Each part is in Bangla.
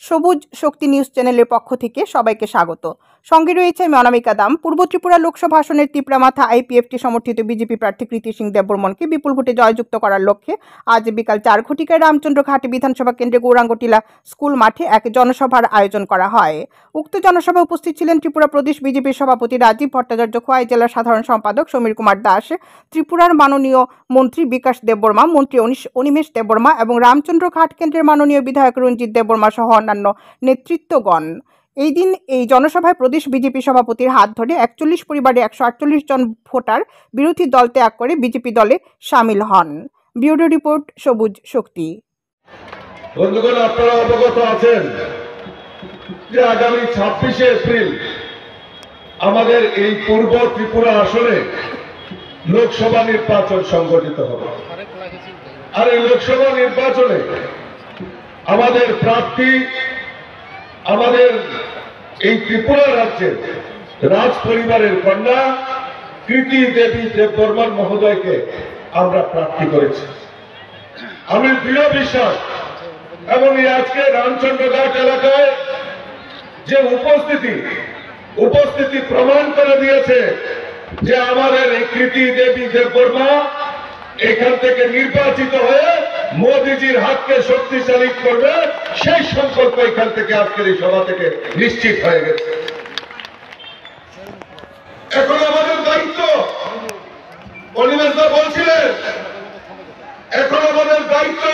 সবুজ শক্তি নিউজ চ্যানেলের পক্ষ থেকে সবাইকে স্বাগত। সঙ্গে রয়েছে আমি অনামিকা দাম। পূর্ব ত্রিপুরা লোকসভা আসনের তিপ্রামাথা আইপিএফটি সমর্থিত বিজেপি প্রার্থী কৃতি সিং দেববর্মনকে বিপুল ভোটে জয়যুক্ত করার লক্ষ্যে আজ বিকাল 4 ঘটিকায় রামচন্দ্র ঘাটি বিধানসভা কেন্দ্রে গৌরাঙ্গ টিলা স্কুল মাঠে এক জনসভার আয়োজন করা হয়। উক্ত জনসভায় উপস্থিত ছিলেন ত্রিপুরা প্রদেশ বিজেপির সভাপতি রাজীব ভট্টাচার্য, খোয়াই জেলার সাধারণ সম্পাদক সমীর কুমার দাস, ত্রিপুরার মাননীয় মন্ত্রী বিকাশ দেববর্মা, মন্ত্রী অনিমেষ দেববর্মা এবং রামচন্দ্র ঘাট কেন্দ্রের মাননীয় বিধায়ক রঞ্জিত দেববর্মা সহ অন্যান্য নেতৃত্বগণ। এই দিন এই জনসভায় প্রদেশ বিজেপি সভাপতির হাত ধরে 41 পরিবারে 148 জন ভোটার বিরোধী দল ত্যাগ করে বিজেপি দলে সামিল হন। ব্যুরো রিপোর্ট, সবুজ শক্তি। বন্ধুগণ, আপনারা অবগত আছেন যে আগামী 26শে এপ্রিল আমাদের এই পূর্ব ত্রিপুরা আসনে লোকসভা নির্বাচন সংগঠিত হবে। আর এই লোকসভা নির্বাচনে আমাদের প্রার্থী, আমাদের এই ত্রিপুরা রাজ্যের রাজ পরিবারের কন্যা কৃতি দেবী দেববর্মন মহোদয়কে আমরা প্রার্থী করেছি। আমি দৃঢ় বিশ্বাস এবং আজকে রামচন্দ্রঘাট এলাকায় যে উপস্থিতি প্রমাণ করে দিয়েছে যে আমাদের এই কৃতি দেবী দেববর্মা এখান থেকে নির্বাচিত হয়ে মোদিজির হাতকে শক্তিশালী করবে, সেই সংকল্প এখান থেকে আজকের এই সভা থেকে নিশ্চিত হয়ে গেছে। এখন আমাদের দায়িত্ব, অনিমেষদা বলছিলেন, এখন আমাদের দায়িত্ব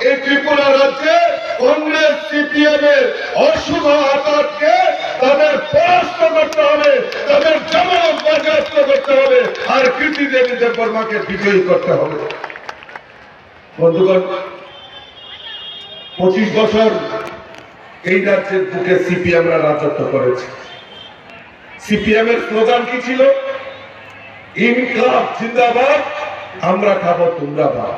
এই ত্রিপুরা রাজ্যে কংগ্রেস সিপিএম এর অশুভ আঘাতকে তাদের পরাস্ত করতে হবে, তাদের জামানত বাজেয়াপ্ত করতে হবে, আর কৃতি দেবী দেববর্মাকে বিজয়ী করতে হবে। বন্ধুগণ, 25 বছর এই রাজ্যের বুকে সিপিএমরা রাজত্ব করেছে। সিপিএম এর স্লোগান কি ছিল? ইনকলাব জিন্দাবাদ, আমরা খাবো তোমরা ভাত।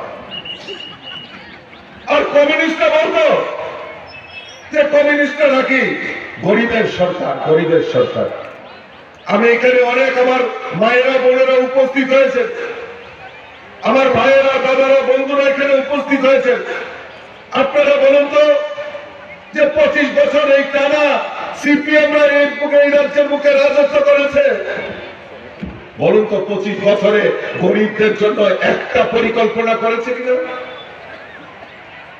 আর কমিউনিস্টরা বলতো যে কমিউনিস্টরা নাকি গরিবের সরকার, গরিবের সরকার। আমি এখানে অনেক আমার মায়েরা বোনেরা উপস্থিত হয়েছেন, আমার ভাইয়েরা দাদারা বন্ধুরা এখানে উপস্থিত হয়েছেন। আপনারা বলুন তো যে 25 বছর এই টানা সিপিএমরা এই রাজ্যের মুখে রাজত্ব করেছে, বলুন তো 25 বছরে গরিবদের জন্য একটা পরিকল্পনা করেছে কিনা?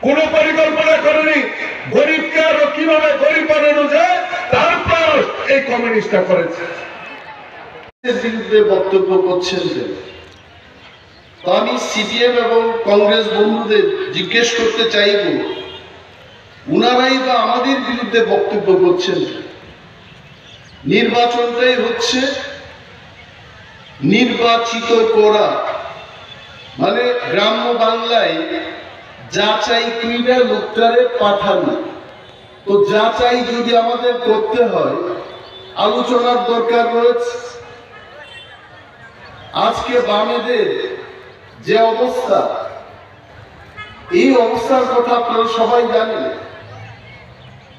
কোন পরিকল্পনা করেনি। গরিবকে আরো কিভাবে গরিব বানানো যায় তার প্রয়াস এই কমিউনিস্টরা করেছে। বিরুদ্ধে বক্তব্য করছেন তো আমি সিপিএম এবং কংগ্রেস বন্ধুদের জিজ্ঞেস করতে চাইব, উনারাই বা আমাদের বিরুদ্ধে বক্তব্য করছেন। নির্বাচনটাই হচ্ছে নির্বাচিত করা, মানে গ্রাম্য বাংলায় যাচাই কইরা লোকটারে পাঠানো। তো যাচাই যদি আমাদের করতে হয়, আলোচনার দরকার রয়েছে। আজকে বামেদের যে অবস্থা, এই অবস্থার কথা আপনারা সবাই জানেন।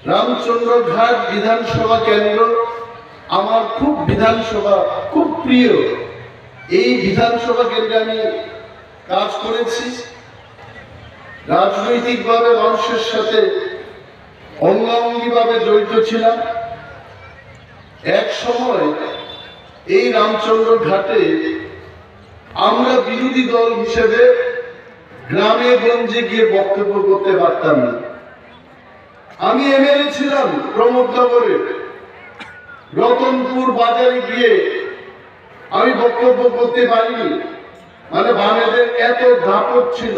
রামচন্দ্র ঘাট বিধানসভা কেন্দ্র আমার বিধানসভা খুব প্রিয়। এই বিধানসভা কেন্দ্রে আমি কাজ করেছি, রাজনৈতিকভাবে মানুষের সাথে অঙ্গাঙ্গিভাবে জড়িত ছিলাম। এক সময় এই রামচন্দ্র ঘাটে আমরা বিরোধী দল হিসেবে গ্রামে গঞ্জে গিয়ে বক্তব্য করতে পারতাম না। আমি এমএলএ ছিলাম প্রমোদনগরে, রতনপুর বাজারে গিয়ে আমি বক্তব্য করতে পারিনি, মানে বামেদের এত দাপট ছিল।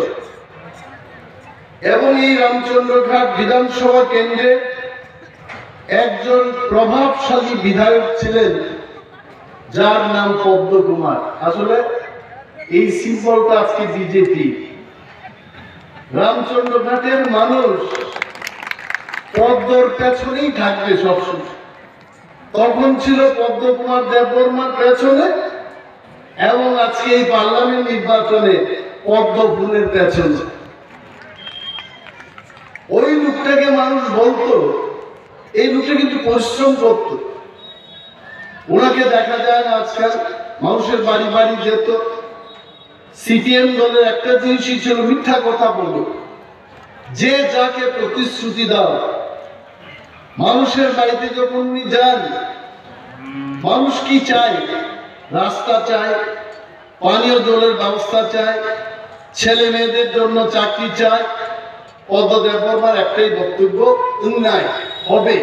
এবং এই রামচন্দ্রঘাট বিধানসভা কেন্দ্রে একজন প্রভাবশালী বিধায়ক ছিলেন যার নাম পদ্মকুমার। আসলে এই সিম্বলটা আজকে বিজেপি। রামচন্দ্রঘাটের মানুষ পদ্মর পেছনেই থাকবে সবসময়। তখন ছিল পদ্মকুমার দেববর্মার পেছনে, এবং আজকে এই পার্লামেন্ট নির্বাচনে পদ্ম ফুলের পেছনে। ওই লোকটাকে মানুষ বলতো, এই লোকটা কিন্তু পরিশ্রম করত। ওনাকে দেখা যায় না আজকাল, মানুষের বাড়ি বাড়ি যেত। সিপিএম দলের একটা জিনিসই ছিল, মিথ্যা কথা বলো। যে যাকে প্রতিশ্রুতি দাও মানুষের বাড়িতে যখন উনি যান, মানুষ কি চায়? রাস্তা চায়, পানীয় জলের ব্যবস্থা চায়, ছেলে মেয়েদের জন্য চাকরি চায়। পদ্মদেববর্মার একটাই বক্তব্য, উন্নয়ন হবে।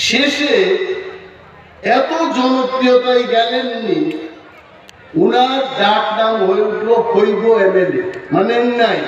শেষে এত জনপ্রিয়তায় গেলেন উনি, উনার ডাক নাম হয়ে উঠল হইব এমএলএ, মানে উন্নয়ন।